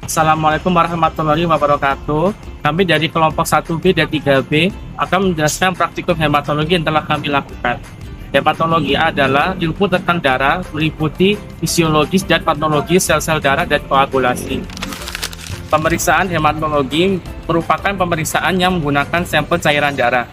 Assalamualaikum warahmatullahi wabarakatuh. Kami dari kelompok 1B dan 3B akan menjelaskan praktikum hematologi yang telah kami lakukan. Hematologi adalah ilmu tentang darah, meliputi fisiologis dan patologis sel-sel darah dan koagulasi. Pemeriksaan hematologi merupakan pemeriksaan yang menggunakan sampel cairan darah.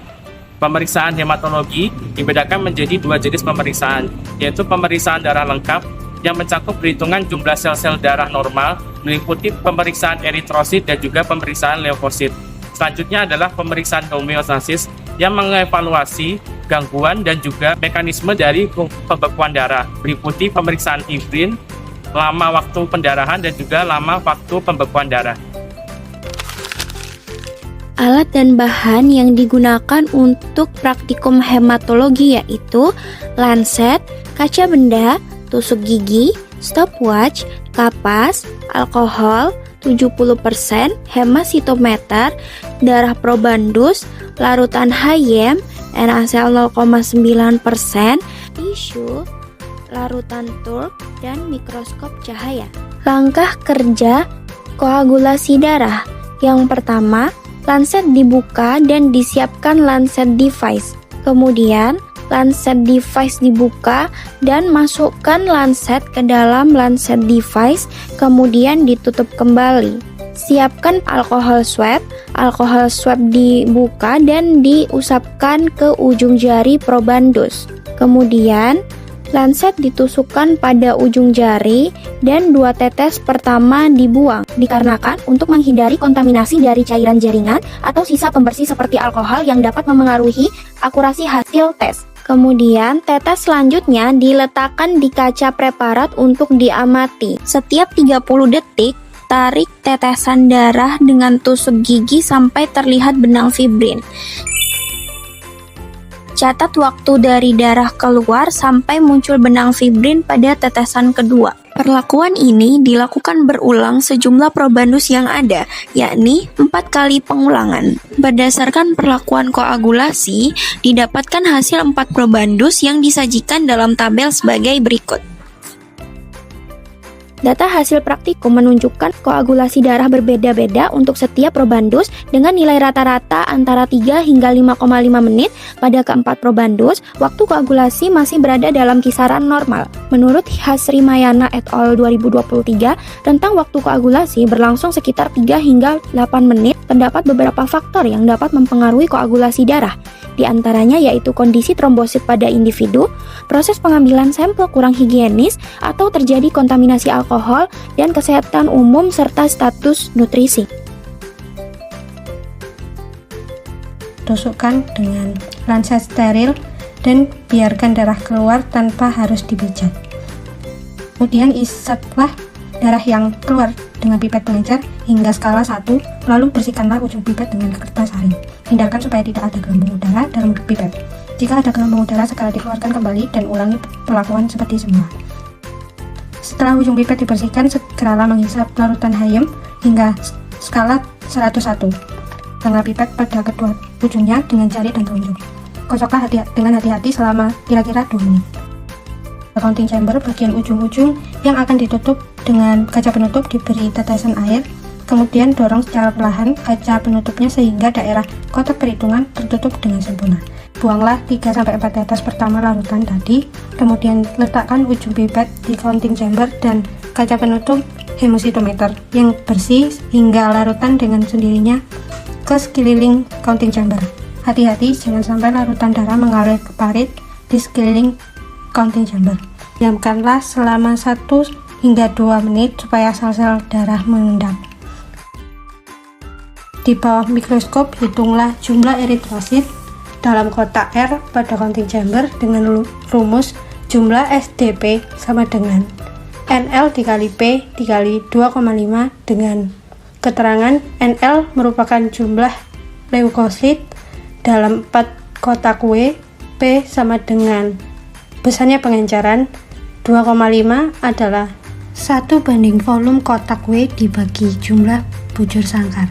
Pemeriksaan hematologi dibedakan menjadi dua jenis pemeriksaan, yaitu pemeriksaan darah lengkap yang mencakup perhitungan jumlah sel-sel darah normal, meliputi pemeriksaan eritrosit dan juga pemeriksaan leukosit. Selanjutnya adalah pemeriksaan homeostasis yang mengevaluasi gangguan dan juga mekanisme dari pembekuan darah, meliputi pemeriksaan fibrin, lama waktu pendarahan dan juga lama waktu pembekuan darah. Alat dan bahan yang digunakan untuk praktikum hematologi yaitu lancet, kaca benda, tusuk gigi, stopwatch, kapas, alkohol 70%, hemasitometer, darah probandus, larutan HyEM, NaCl 0,9%, tisu, larutan TURP, dan mikroskop cahaya. Langkah kerja koagulasi darah. Yang pertama, lancet dibuka dan disiapkan lancet device. Kemudian, lancet device dibuka dan masukkan lancet ke dalam lancet device, kemudian ditutup kembali. Siapkan alkohol swab. Alkohol swab dibuka dan diusapkan ke ujung jari probandus. Kemudian, lancet ditusukkan pada ujung jari dan 2 tetes pertama dibuang, dikarenakan untuk menghindari kontaminasi dari cairan jaringan atau sisa pembersih seperti alkohol yang dapat memengaruhi akurasi hasil tes. Kemudian, tetes selanjutnya diletakkan di kaca preparat untuk diamati. Setiap 30 detik, tarik tetesan darah dengan tusuk gigi sampai terlihat benang fibrin. Catat waktu dari darah keluar sampai muncul benang fibrin pada tetesan kedua. Perlakuan ini dilakukan berulang sejumlah probandus yang ada, yakni 4 kali pengulangan. Berdasarkan perlakuan koagulasi, didapatkan hasil 4 probandus yang disajikan dalam tabel sebagai berikut. Data hasil praktikum menunjukkan koagulasi darah berbeda-beda untuk setiap probandus dengan nilai rata-rata antara 3 hingga 5,5 menit. Pada keempat probandus, waktu koagulasi masih berada dalam kisaran normal. Menurut Hasrimayana et al. 2023, rentang waktu koagulasi berlangsung sekitar 3 hingga 8 menit. Terdapat beberapa faktor yang dapat mempengaruhi koagulasi darah. Di antaranya yaitu kondisi trombosit pada individu, proses pengambilan sampel kurang higienis, atau terjadi kontaminasi alkohol, dan kesehatan umum serta status nutrisi. Tusukkan dengan lancet steril dan biarkan darah keluar tanpa harus dipijat. Kemudian isaplah darah yang keluar dengan pipet pengencer hingga skala 1, lalu bersihkanlah ujung pipet dengan kertas saring. Hindarkan supaya tidak ada gelembung udara dalam pipet. Jika ada gelembung udara, segera dikeluarkan kembali dan ulangi perlakuan seperti semula. Setelah ujung pipet dibersihkan, segeralah menghisap larutan HyEM hingga skala 101. Tanggal pipet pada kedua ujungnya dengan jari dan telunjuk. Kocoklah dengan hati-hati selama kira-kira 2 menit. Counting chamber bagian ujung-ujung yang akan ditutup dengan kaca penutup diberi tetesan air, kemudian dorong secara perlahan kaca penutupnya sehingga daerah kotak perhitungan tertutup dengan sempurna. Buanglah 3-4 tetes pertama larutan tadi, kemudian letakkan ujung pipet di counting chamber dan kaca penutup hemasitometer yang bersih hingga larutan dengan sendirinya ke sekeliling counting chamber. Hati-hati jangan sampai larutan darah mengalir ke parit di sekeliling counting chamber. Diamkanlah selama 1 hingga 2 menit supaya sel-sel darah mengendap. Di bawah mikroskop, hitunglah jumlah eritrosit dalam kotak R pada counting chamber dengan rumus jumlah SDP sama dengan NL dikali P dikali 2,5 dengan keterangan NL merupakan jumlah leukosit dalam 4 kotak W, P sama dengan besarnya pengenceran 2,5 adalah 1 banding volume kotak W dibagi jumlah bujur sangkar.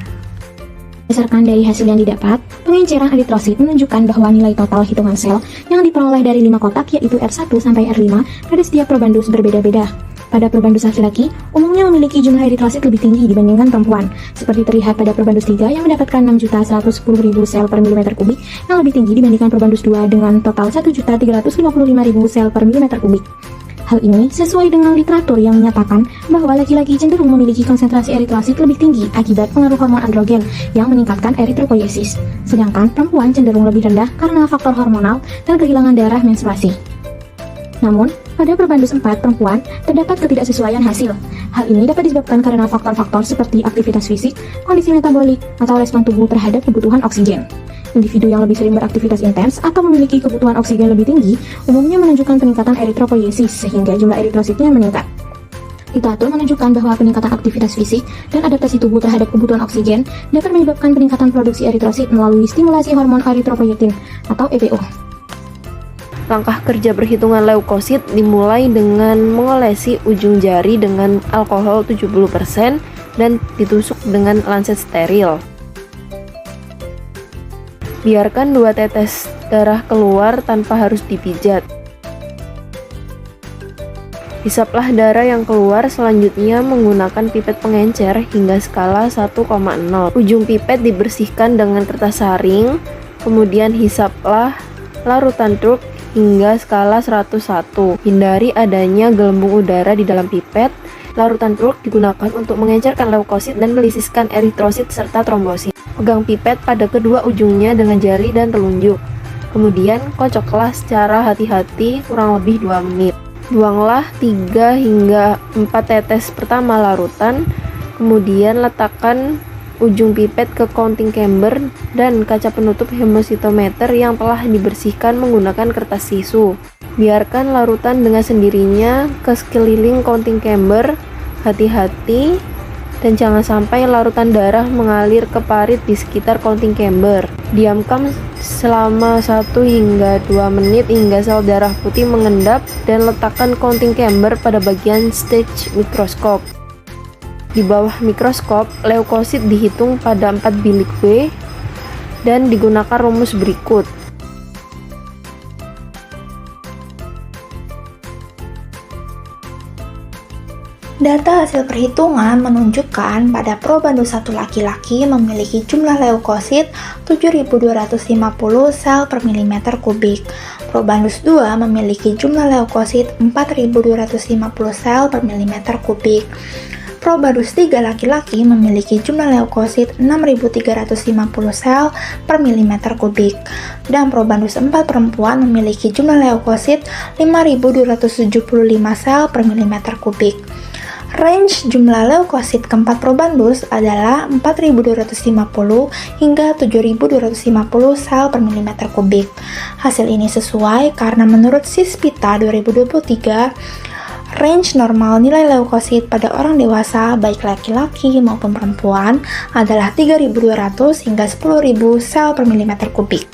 Berdasarkan dari hasil yang didapat, pengenceran eritrosit menunjukkan bahwa nilai total hitungan sel yang diperoleh dari 5 kotak yaitu R1 sampai R5 pada setiap probandus berbeda-beda. Pada probandus laki-laki, umumnya memiliki jumlah eritrosit lebih tinggi dibandingkan perempuan, seperti terlihat pada probandus 3 yang mendapatkan 6.110.000 sel per milimeter kubik, yang lebih tinggi dibandingkan probandus 2 dengan total 1.355.000 sel per milimeter kubik. Hal ini sesuai dengan literatur yang menyatakan bahwa laki-laki cenderung memiliki konsentrasi eritrosit lebih tinggi akibat pengaruh hormon androgen yang meningkatkan eritropoiesis, sedangkan perempuan cenderung lebih rendah karena faktor hormonal dan kehilangan darah menstruasi. Namun, pada probandus 4 perempuan terdapat ketidaksesuaian hasil. Hal ini dapat disebabkan karena faktor-faktor seperti aktivitas fisik, kondisi metabolik, atau respon tubuh terhadap kebutuhan oksigen. Individu yang lebih sering beraktivitas intens atau memiliki kebutuhan oksigen lebih tinggi umumnya menunjukkan peningkatan eritropoiesis sehingga jumlah eritrositnya meningkat. Literatur menunjukkan bahwa peningkatan aktivitas fisik dan adaptasi tubuh terhadap kebutuhan oksigen dapat menyebabkan peningkatan produksi eritrosit melalui stimulasi hormon eritropoietin atau EPO. Langkah kerja perhitungan leukosit dimulai dengan mengolesi ujung jari dengan alkohol 70% dan ditusuk dengan lancet steril. Biarkan 2 tetes darah keluar tanpa harus dipijat. Hisaplah darah yang keluar selanjutnya menggunakan pipet pengencer hingga skala 1,0. Ujung pipet dibersihkan dengan kertas saring, kemudian hisaplah larutan truk hingga skala 101. Hindari adanya gelembung udara di dalam pipet. Larutan truk digunakan untuk mengencerkan leukosit dan melisiskan eritrosit serta trombosit. Pegang pipet pada kedua ujungnya dengan jari dan telunjuk. Kemudian kocoklah secara hati-hati kurang lebih 2 menit. Buanglah 3 hingga 4 tetes pertama larutan. Kemudian letakkan ujung pipet ke counting chamber dan kaca penutup hemositometer yang telah dibersihkan menggunakan kertas tisu. Biarkan larutan dengan sendirinya ke sekeliling counting chamber. Hati-hati dan jangan sampai larutan darah mengalir ke parit di sekitar counting chamber. Diamkan selama 1 hingga 2 menit hingga sel darah putih mengendap dan letakkan counting chamber pada bagian stage mikroskop. Di bawah mikroskop, leukosit dihitung pada 4 bilik W dan digunakan rumus berikut. Data hasil perhitungan menunjukkan pada probandus 1 laki-laki memiliki jumlah leukosit 7.250 sel per milimeter kubik. Probandus 2 memiliki jumlah leukosit 4.250 sel per milimeter kubik. Probandus 3 laki-laki memiliki jumlah leukosit 6.350 sel per milimeter kubik. Dan probandus 4 perempuan memiliki jumlah leukosit 5.275 sel per milimeter kubik. Range jumlah leukosit keempat probandus adalah 4.250 hingga 7.250 sel per milimeter kubik. Hasil ini sesuai karena menurut SISPITA 2023, range normal nilai leukosit pada orang dewasa baik laki-laki maupun perempuan adalah 3.200 hingga 10.000 sel per milimeter kubik.